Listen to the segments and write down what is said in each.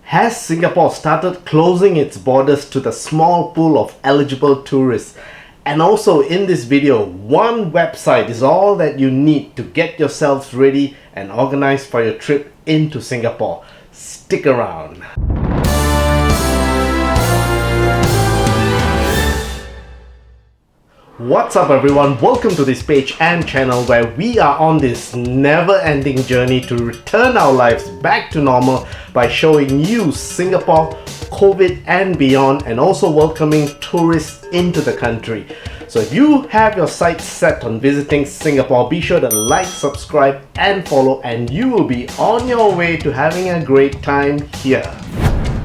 Has Singapore started closing its borders to the small pool of eligible tourists? And also in this video, one website is all that you need to get yourselves ready and organized for your trip into Singapore. Stick around. What's up everyone, welcome to this page and channel where we are on this never-ending journey to return our lives back to normal by showing you Singapore, COVID and beyond, and also welcoming tourists into the country. So if you have your sights set on visiting Singapore, be sure to like, subscribe and follow, and you will be on your way to having a great time here.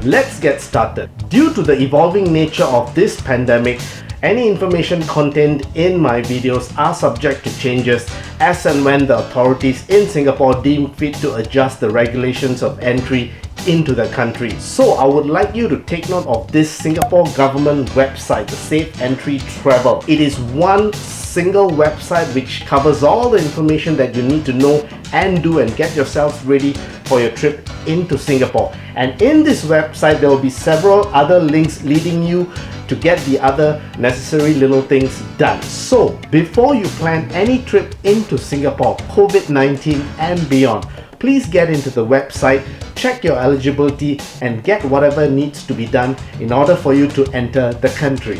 Let's get started. Due to the evolving nature of this pandemic, any information contained in my videos are subject to changes as and when the authorities in Singapore deem fit to adjust the regulations of entry into the country. So I would like you to take note of this Singapore government website, the Safe Entry Travel. It is one single website which covers all the information that you need to know and do and get yourselves ready for your trip into Singapore. And in this website there will be several other links leading you to get the other necessary little things done. So before you plan any trip into Singapore, COVID-19 and beyond, please get into the website, check your eligibility and get whatever needs to be done in order for you to enter the country.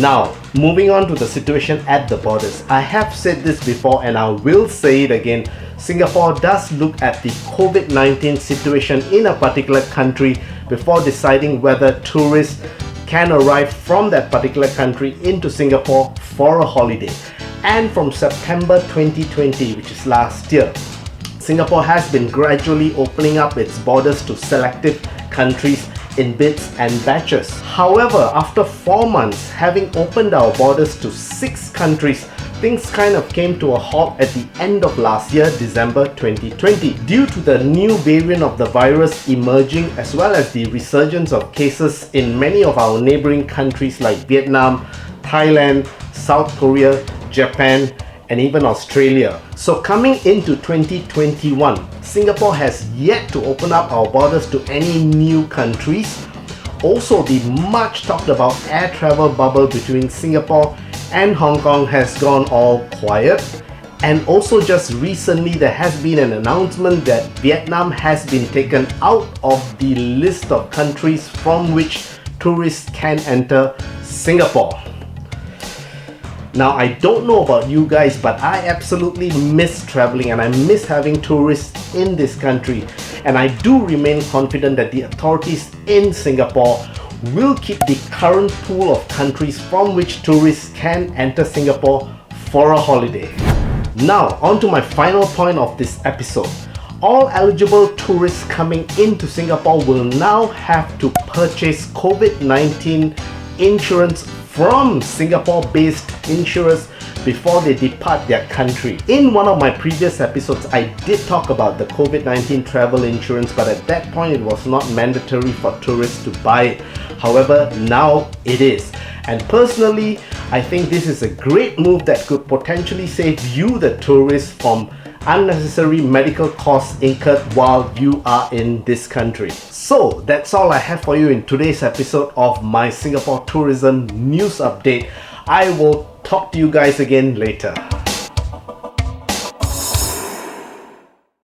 Now, moving on to the situation at the borders. I have said this before and I will say it again. Singapore does look at the COVID-19 situation in a particular country before deciding whether tourists can arrive from that particular country into Singapore for a holiday. And from September 2020, which is last year, Singapore has been gradually opening up its borders to selective countries in bits and batches. However, after 4 months having opened our borders to 6 countries, things kind of came to a halt at the end of last year, December 2020, due to the new variant of the virus emerging as well as the resurgence of cases in many of our neighboring countries like Vietnam, Thailand, South Korea, Japan, and even Australia. So coming into 2021, Singapore has yet to open up our borders to any new countries. Also, the much talked about air travel bubble between Singapore and Hong Kong has gone all quiet. And also just recently there has been an announcement that Vietnam has been taken out of the list of countries from which tourists can enter Singapore. Now, I don't know about you guys, but I absolutely miss traveling and I miss having tourists in this country. And I do remain confident that the authorities in Singapore will keep the current pool of countries from which tourists can enter Singapore for a holiday. Now, on to my final point of this episode. All eligible tourists coming into Singapore will now have to purchase COVID-19 insurance from Singapore-based insurers before they depart their country. In one of my previous episodes, I did talk about the COVID-19 travel insurance, but at that point it was not mandatory for tourists to buy it. However, now it is. And personally, I think this is a great move that could potentially save you, the tourist, from unnecessary medical costs incurred while you are in this country. So that's all I have for you in today's episode of my Singapore tourism news update. I will talk to you guys again later.